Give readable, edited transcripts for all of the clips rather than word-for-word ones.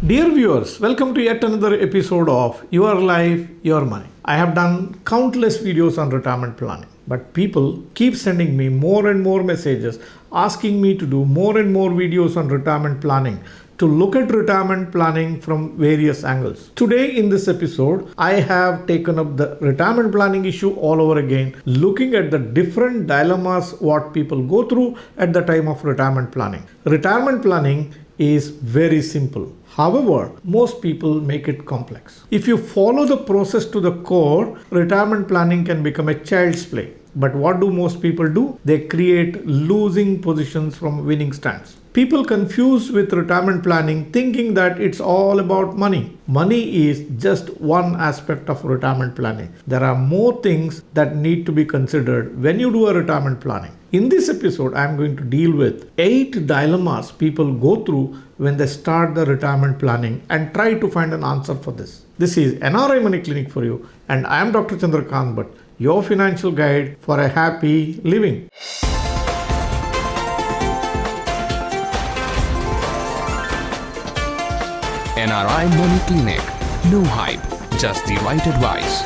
Dear viewers, welcome to yet another episode of Your Life, Your Money. I have done countless videos on retirement planning, but people keep sending me more and more messages asking me to do more and more videos on retirement planning, to look at retirement planning from various angles. Today in this episode, I have taken up the retirement planning issue all over again, looking at the different dilemmas what people go through at the time of retirement planning. Retirement planning is very simple. However, most people make it complex. If you follow the process to the core, retirement planning can become a child's play. But what do most people do? They create losing positions from winning stands. People confuse with retirement planning thinking that it's all about money. Money is just one aspect of retirement planning. There are more things that need to be considered when you do a retirement planning. In this episode, I am going to deal with 8 dilemmas people go through when they start the retirement planning and try to find an answer for this. This is NRI Money Clinic for you, and I am Dr. Chandrakant Bhatt, your financial guide for a happy living. NRI Money Clinic. No hype, just the right advice.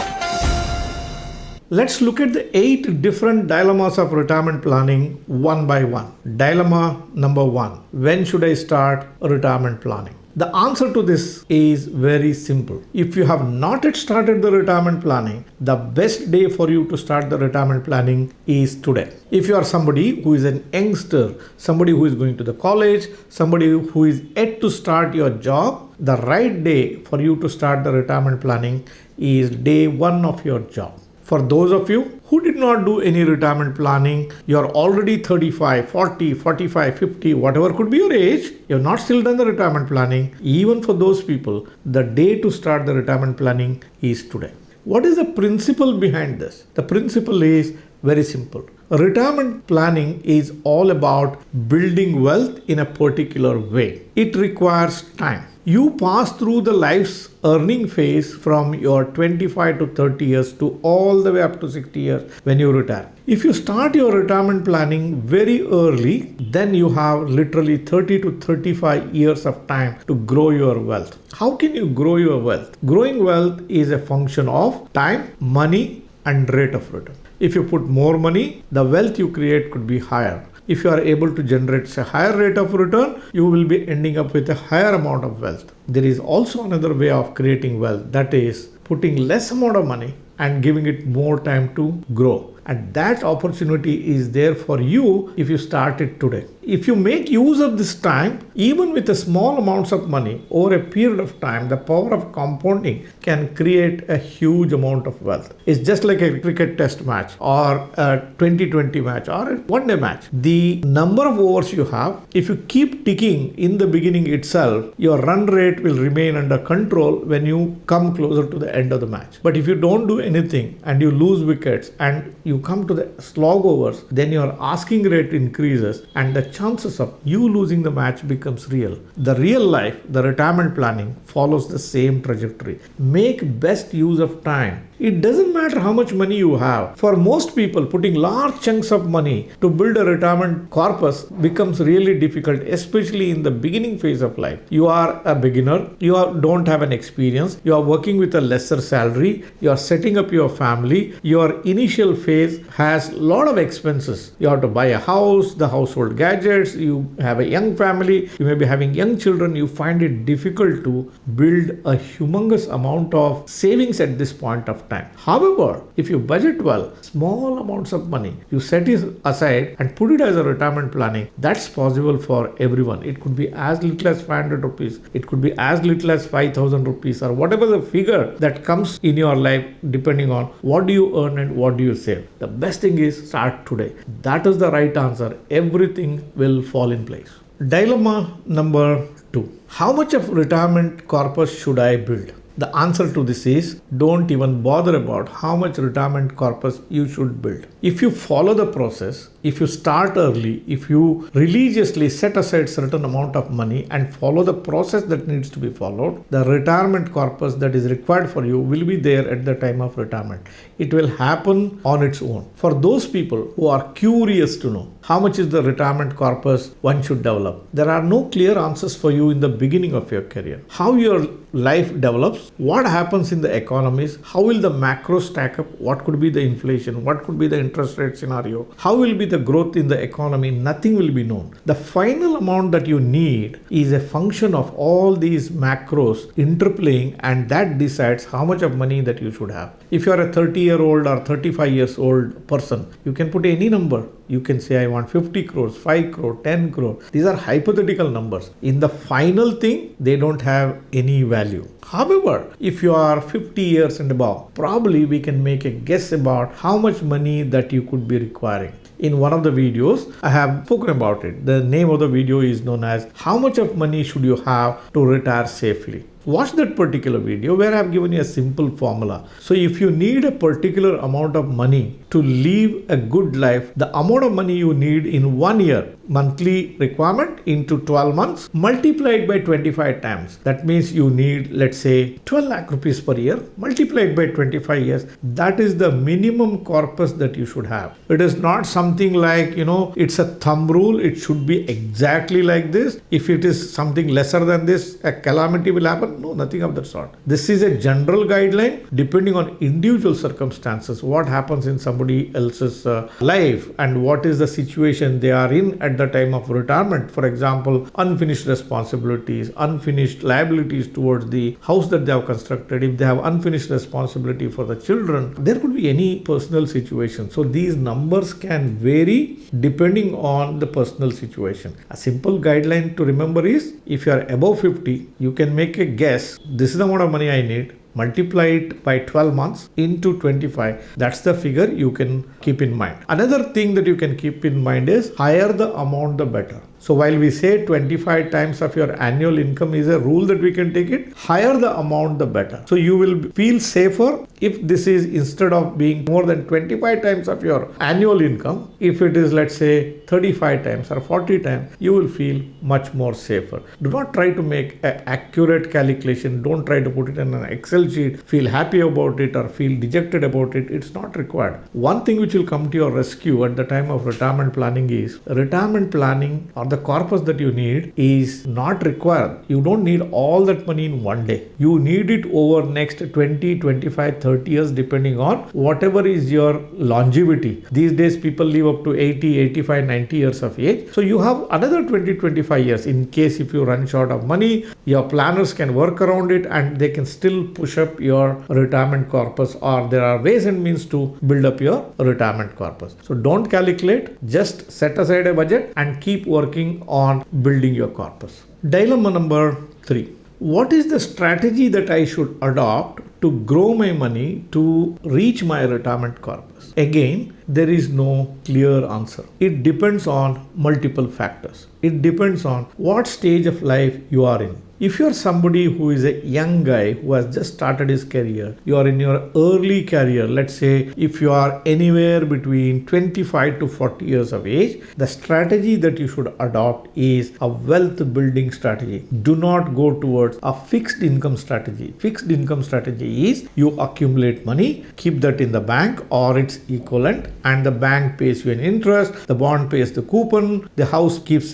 Let's look at the 8 different dilemmas of retirement planning one by one. Dilemma number 1. When should I start retirement planning? The answer to this is very simple. If you have not yet started the retirement planning, the best day for you to start the retirement planning is today. If you are somebody who is an youngster, somebody who is going to the college, somebody who is yet to start your job, the right day for you to start the retirement planning is day 1 of your job. For those of you who did not do any retirement planning, you are already 35, 40, 45, 50, whatever could be your age, you have not still done the retirement planning. Even for those people, the day to start the retirement planning is today. What is the principle behind this? The principle is very simple. Retirement planning is all about building wealth in a particular way. It requires time. You pass through the life's earning phase from your 25 to 30 years to all the way up to 60 years when you retire. If you start your retirement planning very early, then you have literally 30 to 35 years of time to grow your wealth. How can you grow your wealth? Growing wealth is a function of time, money, and rate of return. If you put more money, the wealth you create could be higher. If you are able to generate a higher rate of return, you will be ending up with a higher amount of wealth. There is also another way of creating wealth, that is putting less amount of money and giving it more time to grow. And that opportunity is there for you if you start it today. If you make use of this time, even with a small amounts of money over a period of time, the power of compounding can create a huge amount of wealth. It's just like a cricket test match or a 2020 match or a one-day match. The number of overs you have, if you keep ticking in the beginning itself, your run rate will remain under control when you come closer to the end of the match. But if you don't do anything and you lose wickets and you come to the slog overs, then your asking rate increases and the chances of you losing the match becomes real. The real life, the retirement planning follows the same trajectory. Make best use of time. It doesn't matter how much money you have. For most people, putting large chunks of money to build a retirement corpus becomes really difficult, especially in the beginning phase of life. You are a beginner, don't have an experience, you are working with a lesser salary, you are setting up your family, your initial phase has a lot of expenses. You have to buy a house, the household gadgets, you have a young family, you may be having young children, you find it difficult to build a humongous amount of savings at this point of time. However, if you budget well, small amounts of money, you set it aside and put it as a retirement planning, that's possible for everyone. It could be as little as 500 rupees, it could be as little as 5,000 rupees or whatever the figure that comes in your life depending on what do you earn and what do you save. The best thing is start today. That is the right answer. Everything will fall in place. Dilemma number 2. How much of retirement corpus should I build? The answer to this is don't even bother about how much retirement corpus you should build. If you follow the process, if you start early, if you religiously set aside certain amount of money and follow the process that needs to be followed, the retirement corpus that is required for you will be there at the time of retirement. It will happen on its own. For those people who are curious to know how much is the retirement corpus one should develop, there are no clear answers for you in the beginning of your career. How your life develops, what happens in the economies, how will the macro stack up, what could be the inflation, what could be the interest rate scenario, how will be the growth in the economy, nothing will be known. The final amount that you need is a function of all these macros interplaying, and that decides how much of money that you should have. If you are a 30-year-old or 35 years old person, you can put any number. You can say, I want 50 crores, 5 crore, 10 crore. These are hypothetical numbers. In the final thing, they don't have any value. However, if you are 50 years and above, probably we can make a guess about how much money that you could be requiring. In one of the videos, I have spoken about it. The name of the video is known as How Much of Money Should You Have to Retire Safely? Watch that particular video where I have given you a simple formula. So if you need a particular amount of money to live a good life, the amount of money you need in 1 year, monthly requirement into 12 months, multiplied by 25 times. That means you need, let's say, 12 lakh rupees per year, multiplied by 25 years. That is the minimum corpus that you should have. It is not something like, it's a thumb rule. It should be exactly like this. If it is something lesser than this, a calamity will happen. No, nothing of that sort. This is a general guideline depending on individual circumstances, what happens in somebody else's life and what is the situation they are in at the time of retirement. For example, unfinished responsibilities, unfinished liabilities towards the house that they have constructed, if they have unfinished responsibility for the children, there could be any personal situation. So these numbers can vary depending on the personal situation. A simple guideline to remember is, if you are above 50, you can make a guess. This is the amount of money I need. Multiply it by 12 months into 25. That's the figure you can keep in mind. Another thing that you can keep in mind is, higher the amount, the better. So while we say 25 times of your annual income is a rule that we can take it, higher the amount, the better. So you will feel safer if this is, instead of being more than 25 times of your annual income, if it is, let's say, 35 times or 40 times, you will feel much more safer. Do not try to make an accurate calculation. Don't try to put it in an Excel sheet, feel happy about it or feel dejected about it. It's not required. One thing which will come to your rescue at the time of retirement planning is, retirement planning or the corpus that you need is not required. You don't need all that money in one day. You need it over next 20, 25, 30 years depending on whatever is your longevity. These days people live up to 80, 85, 90 years of age. So you have another 20, 25 years in case if you run short of money, your planners can work around it and they can still push up your retirement corpus, or there are ways and means to build up your retirement corpus. So don't calculate, just set aside a budget and keep working on building your corpus. Dilemma number 3. What is the strategy that I should adopt to grow my money to reach my retirement corpus? Again, there is no clear answer. It depends on multiple factors. It depends on what stage of life you are in. If you are somebody who is a young guy who has just started his career, you are in your early career, let's say if you are anywhere between 25 to 40 years of age, the strategy that you should adopt is a wealth building strategy. Do not go towards a fixed income strategy. Fixed income strategy is you accumulate money, keep that in the bank or its equivalent, and the bank pays you an interest, the bond pays the coupon, the house keeps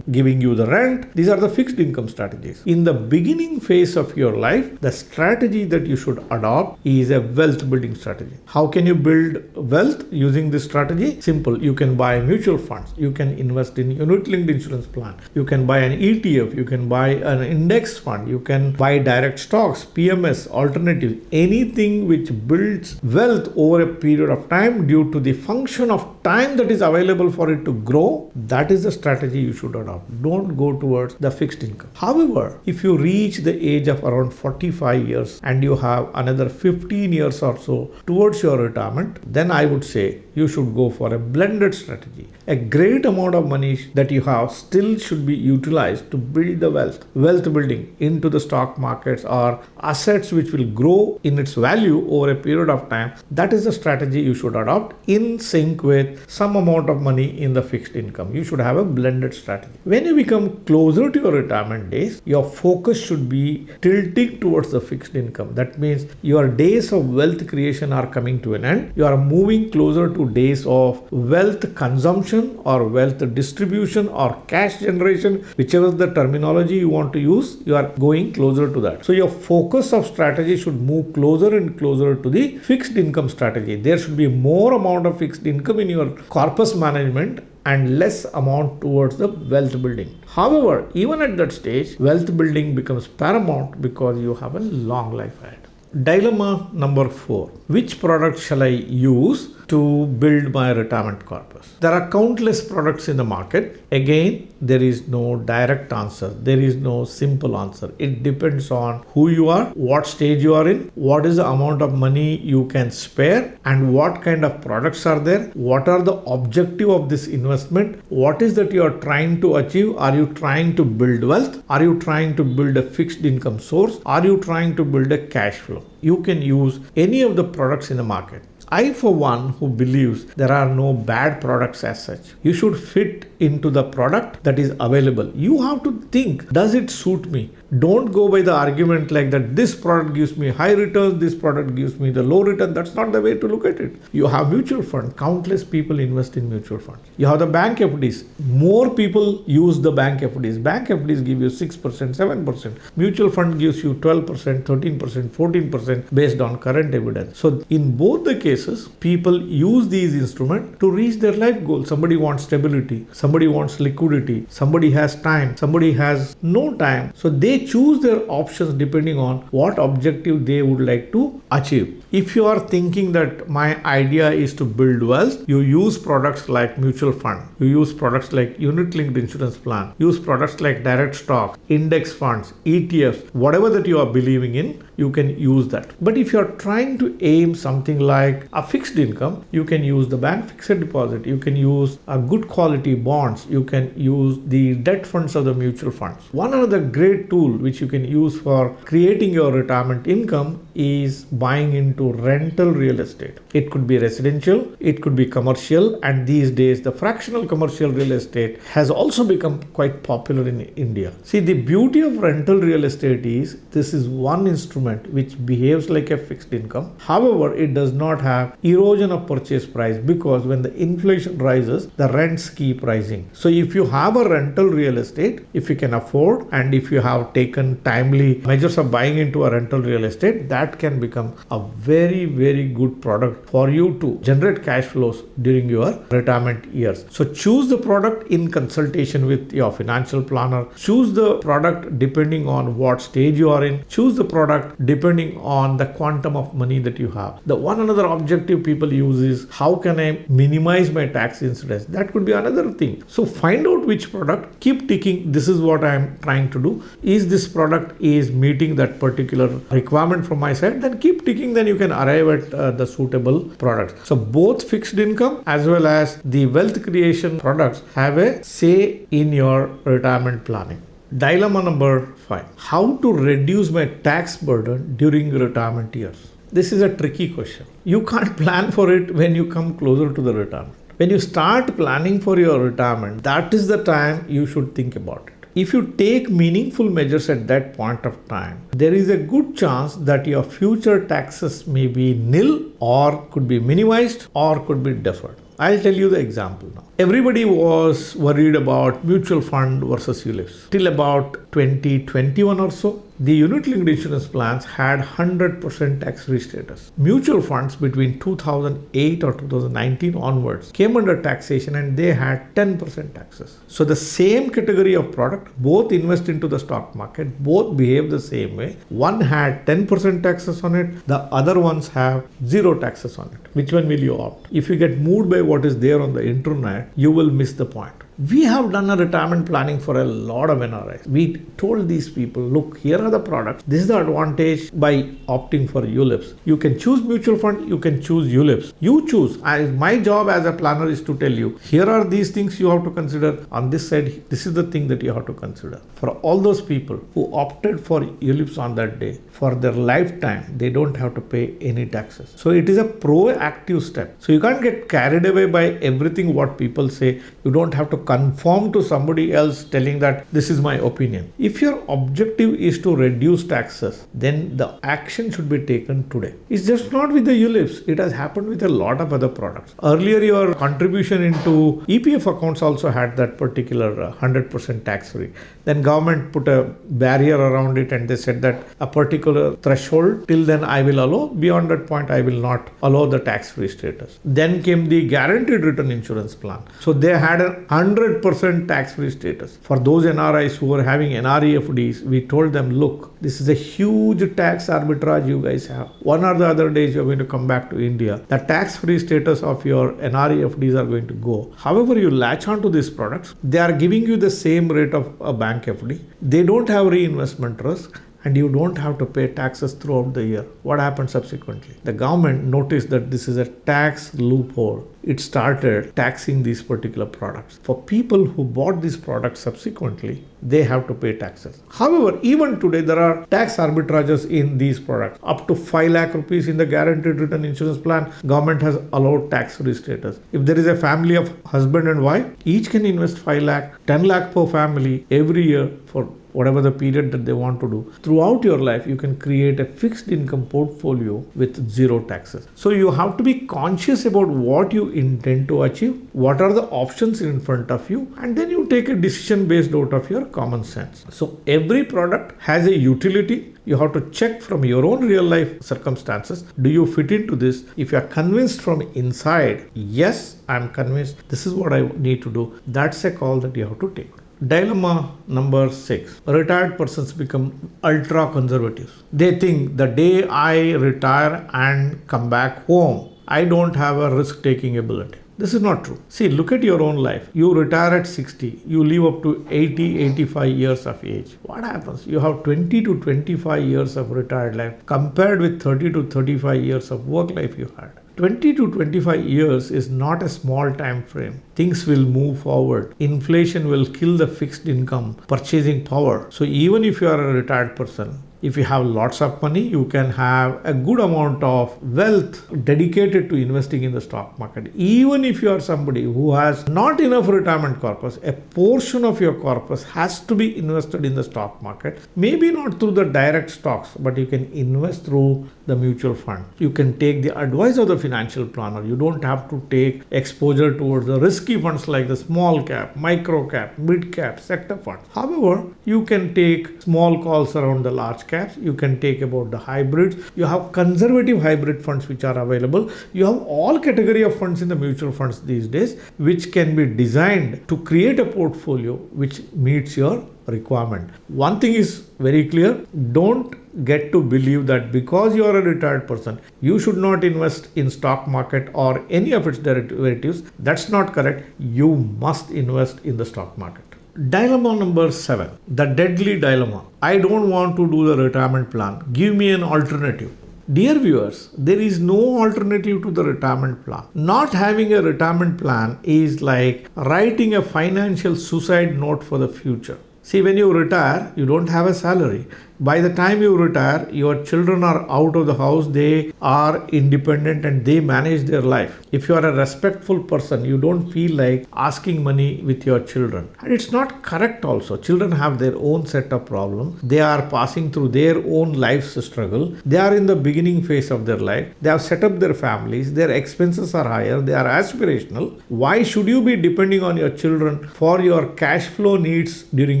giving you the rent. These are the fixed income strategies. In the beginning phase of your life, the strategy that you should adopt is a wealth building strategy. How can you build wealth using this strategy? Simple. You can buy mutual funds. You can invest in unit-linked insurance plan. You can buy an ETF. You can buy an index fund. You can buy direct stocks, PMS, alternatives, anything which builds wealth over a period of time due to the function of time that is available for it to grow. That is the strategy you should adopt. Don't go towards the fixed income. However, However, if you reach the age of around 45 years and you have another 15 years or so towards your retirement, then I would say you should go for a blended strategy. A great amount of money that you have still should be utilized to build the wealth building into the stock markets or assets which will grow in its value over a period of time. That is the strategy you should adopt in sync with some amount of money in the fixed income. You should have a blended strategy. When you become closer to your retirement days, your focus should be tilting towards the fixed income. That means your days of wealth creation are coming to an end. You are moving closer to days of wealth consumption or wealth distribution or cash generation, whichever is the terminology you want to use, you are going closer to that. So your focus of strategy should move closer and closer to the fixed income strategy. There should be more amount of fixed income in your corpus management and less amount towards the wealth building. However, even at that stage, wealth building becomes paramount because you have a long life ahead. Dilemma number 4. Which product shall I use to build my retirement corpus? There are countless products in the market. Again, there is no direct answer. There is no simple answer. It depends on who you are, what stage you are in, what is the amount of money you can spare, and what kind of products are there, what are the objective of this investment, what is that you are trying to achieve. Are you trying to build wealth? Are you trying to build a fixed income source? Are you trying to build a cash flow? You can use any of the products in the market. I, for one, who believes there are no bad products as such. You should fit into the product that is available. You have to think, does it suit me? Don't go by the argument like that this product gives me high returns, this product gives me the low return. That's not the way to look at it. You have mutual fund. Countless people invest in mutual funds. You have the bank FDs. More people use the bank FDs. Bank FDs give you 6%, 7%. Mutual fund gives you 12%, 13%, 14% based on current evidence. So in both the cases, people use these instruments to reach their life goal. Somebody wants stability. Somebody wants liquidity. Somebody has time. Somebody has no time. So they choose their options depending on what objective they would like to achieve. If you are thinking that my idea is to build wealth, you use products like mutual fund, you use products like unit linked insurance plan, use products like direct stock, index funds, ETFs, whatever that you are believing in, you can use that. But if you are trying to aim something like a fixed income, you can use the bank fixed deposit, you can use a good quality bonds, you can use the debt funds of the mutual funds. One other great tool which you can use for creating your retirement income is buying into rental real estate. It could be residential, it could be commercial, and these days the fractional commercial real estate has also become quite popular in India. See, the beauty of rental real estate is this is one instrument which behaves like a fixed income. However, it does not have erosion of purchase price because when the inflation rises, the rents keep rising. So if you have a rental real estate, if you can afford and if you have taken timely measures of buying into a rental real estate, that can become a very, very good product for you to generate cash flows during your retirement years. So choose the product in consultation with your financial planner. Choose the product depending on what stage you are in. Choose the product depending on the quantum of money that you have. The one another objective people use is how can I minimize my tax incidence? That could be another thing. So find out which product, keep ticking. This is what I am trying to do. Is this product is meeting that particular requirement from my side? Then keep ticking. Then you can arrive at the suitable products. So both fixed income as well as the wealth creation products have a say in your retirement planning. Dilemma number 5. How to reduce my tax burden during retirement years? This is a tricky question. You can't plan for it when you come closer to the retirement. When you start planning for your retirement, that is the time you should think about it. If you take meaningful measures at that point of time, there is a good chance that your future taxes may be nil or could be minimized or could be deferred. I'll tell you the example now. Everybody was worried about mutual fund versus ULIPs. Till about 2021 or so, the unit linked insurance plans had 100% tax-free status. Mutual funds between 2008 or 2019 onwards came under taxation and they had 10% taxes. So the same category of product, both invest into the stock market, both behave the same way. One had 10% taxes on it, the other ones have 0 taxes on it. Which one will you opt? If you get moved by what is there on the internet, you will miss the point. We have done a retirement planning for a lot of NRIs. We told these people, look, here are the products. This is the advantage by opting for ULIPs. You can choose mutual fund, you can choose ULIPs. You choose. My job as a planner is to tell you, here are these things you have to consider. On this side, this is the thing that you have to consider. For all those people who opted for ULIPs on that day, for their lifetime, they don't have to pay any taxes. So it is a proactive step. So you can't get carried away by everything what people say. You don't have to conform to somebody else telling that this is my opinion. If your objective is to reduce taxes, then the action should be taken today. It's just not with the ULIPs. It has happened with a lot of other products. Earlier, your contribution into EPF accounts also had that particular 100% tax free. Then government put a barrier around it and they said that a particular threshold, till then I will allow, beyond that point I will not allow the tax free status. Then came the guaranteed return insurance plan. So they had a 100% tax free status. For those NRIs who were having NRI FDs, we told them, look, this is a huge tax arbitrage you guys have. One or the other days you're going to come back to India. The tax free status of your NRI FDs are going to go. However, you latch on to these products, they are giving you the same rate of a bank FD. They don't have reinvestment risk, and you don't have to pay taxes throughout the year. What happened subsequently? The government noticed that this is a tax loophole. It started taxing these particular products. For people who bought these products subsequently, they have to pay taxes. However, even today, there are tax arbitrages in these products. Up to 5 lakh rupees in the guaranteed return insurance plan, government has allowed tax-free status. If there is a family of husband and wife, each can invest 5 lakh, 10 lakh per family every year for whatever the period that they want to do. Throughout your life, you can create a fixed income portfolio with zero taxes. So you have to be conscious about what you intend to achieve, what are the options in front of you, and then you take a decision based out of your common sense. So every product has a utility. You have to check from your own real life circumstances. Do you fit into this? If you are convinced from inside, yes, I'm convinced this is what I need to do, that's a call that you have to take. Dilemma number 6. Retired persons become ultra conservative. They think the day I retire and come back home, I don't have a risk taking ability. This is not true. See, look at your own life. You retire at 60, you live up to 80, 85 years of age. What happens? You have 20 to 25 years of retired life compared with 30 to 35 years of work life you had. 20 to 25 years is not a small time frame. Things will move forward. Inflation will kill the fixed income purchasing power. So even if you are a retired person, if you have lots of money, you can have a good amount of wealth dedicated to investing in the stock market. Even if you are somebody who has not enough retirement corpus, a portion of your corpus has to be invested in the stock market. Maybe not through the direct stocks, but you can invest through the mutual fund. You can take the advice of the financial planner. You don't have to take exposure towards the risky funds like the small cap, micro cap, mid cap, sector funds. However, you can take small calls around the large caps. You can take about the hybrids. You have conservative hybrid funds which are available. You have all category of funds in the mutual funds these days, which can be designed to create a portfolio which meets your requirement. One thing is very clear. Don't get to believe that because you are a retired person, you should not invest in stock market or any of its derivatives. That's not correct. You must invest in the stock market. Dilemma number 7, the deadly dilemma. I don't want to do the retirement plan. Give me an alternative. Dear viewers, there is no alternative to the retirement plan. Not having a retirement plan is like writing a financial suicide note for the future. See, when you retire, you don't have a salary. By the time you retire, your children are out of the house, they are independent and they manage their life. If you are a respectful person, you don't feel like asking money with your children. And it's not correct also. Children have their own set of problems. They are passing through their own life's struggle. They are in the beginning phase of their life. They have set up their families. Their expenses are higher. They are aspirational. Why should you be depending on your children for your cash flow needs during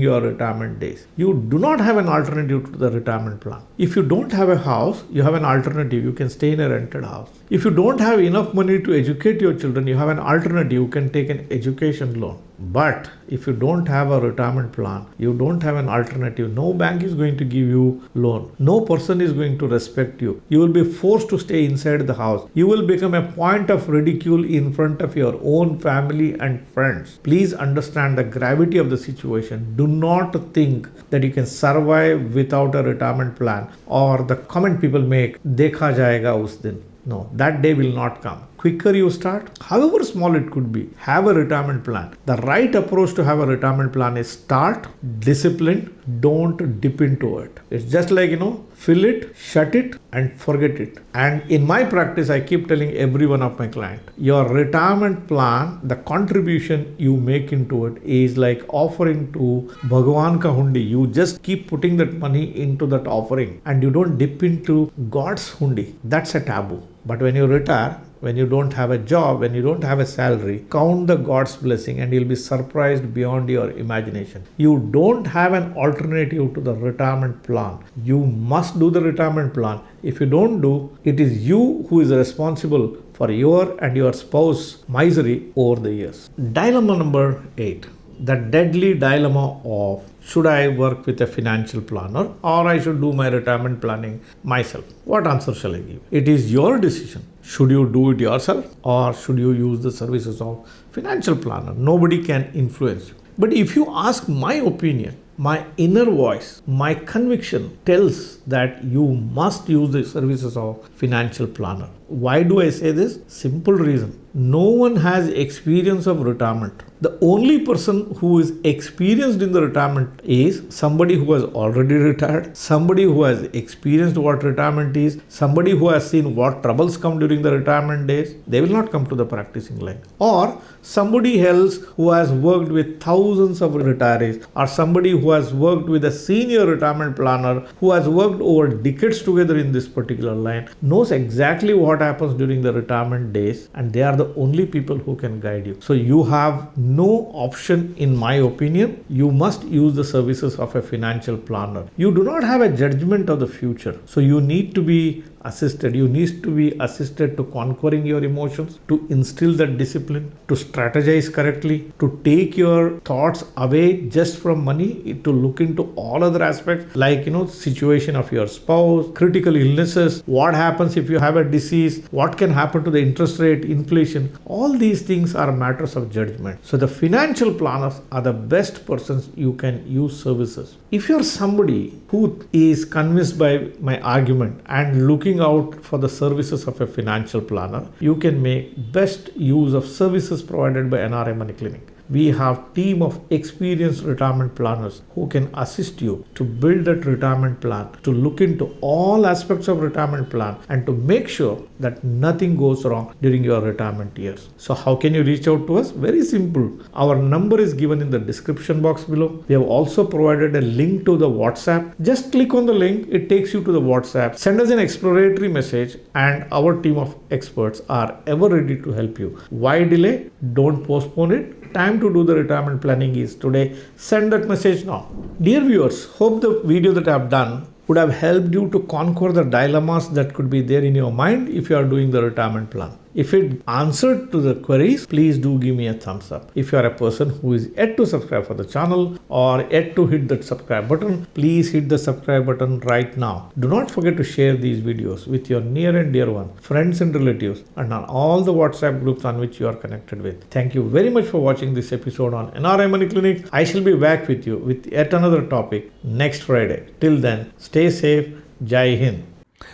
your retirement days? You do not have an alternative to the retirement plan. If you don't have a house, you have an alternative. You can stay in a rented house. If you don't have enough money to educate your children, you have an alternative. You can take an education loan. But if you don't have a retirement plan, you don't have an alternative, no bank is going to give you loan. No person is going to respect you. You will be forced to stay inside the house. You will become a point of ridicule in front of your own family and friends. Please understand the gravity of the situation. Do not think that you can survive without a retirement plan or the comment people make, dekha jayega us din. No, that day will not come. Quicker you start, however small it could be, have a retirement plan. The right approach to have a retirement plan is start, discipline, don't dip into it. It's just like, fill it, shut it, and forget it. And in my practice, I keep telling every one of my clients, your retirement plan, the contribution you make into it is like offering to Bhagavan ka hundi. You just keep putting that money into that offering and you don't dip into God's hundi. That's a taboo. But when you retire, when you don't have a job, when you don't have a salary, count the God's blessing and you'll be surprised beyond your imagination. You don't have an alternative to the retirement plan. You must do the retirement plan. If you don't do, it is you who is responsible for your and your spouse misery over the years. Dilemma number 8. The deadly dilemma of should I work with a financial planner or I should do my retirement planning myself? What answer shall I give? It is your decision. Should you do it yourself or should you use the services of financial planner? Nobody can influence you. But if you ask my opinion, my inner voice, my conviction tells that you must use the services of financial planner. Why do I say this? Simple reason. No one has experience of retirement. The only person who is experienced in the retirement is somebody who has already retired, somebody who has experienced what retirement is, somebody who has seen what troubles come during the retirement days. They will not come to the practicing line. Or somebody else who has worked with thousands of retirees, or somebody who has worked with a senior retirement planner who has worked over decades together in this particular line, knows exactly what happens during the retirement days, and they are the only people who can guide you. So you have no option, in my opinion. You must use the services of a financial planner. You do not have a judgment of the future. So you need to be assisted. You need to be assisted to conquering your emotions, to instill that discipline, to strategize correctly, to take your thoughts away just from money, to look into all other aspects like, situation of your spouse, critical illnesses, what happens if you have a disease, what can happen to the interest rate, inflation. All these things are matters of judgment. So the financial planners are the best persons you can use services. If you're somebody who is convinced by my argument and looking out for the services of a financial planner, you can make best use of services provided by NRI Money Clinic. We have team of experienced retirement planners who can assist you to build that retirement plan, to look into all aspects of retirement plan and to make sure that nothing goes wrong during your retirement years. So how can you reach out to us? Very simple. Our number is given in the description box below. We have also provided a link to the WhatsApp. Just click on the link. It takes you to the WhatsApp. Send us an exploratory message and our team of experts are ever ready to help you. Why delay? Don't postpone it. Time to do the retirement planning is today. Send that message now. Dear viewers, hope the video that I have done would have helped you to conquer the dilemmas that could be there in your mind if you are doing the retirement plan. If it answered to the queries, please do give me a thumbs up. If you are a person who is yet to subscribe for the channel or yet to hit that subscribe button, please hit the subscribe button right now. Do not forget to share these videos with your near and dear one, friends and relatives, and on all the WhatsApp groups on which you are connected with. Thank you very much for watching this episode on NRI Money Clinic. I shall be back with you with yet another topic next Friday. Till then, stay safe. Jai Hind.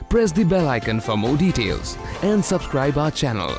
Press the bell icon for more details and subscribe our channel.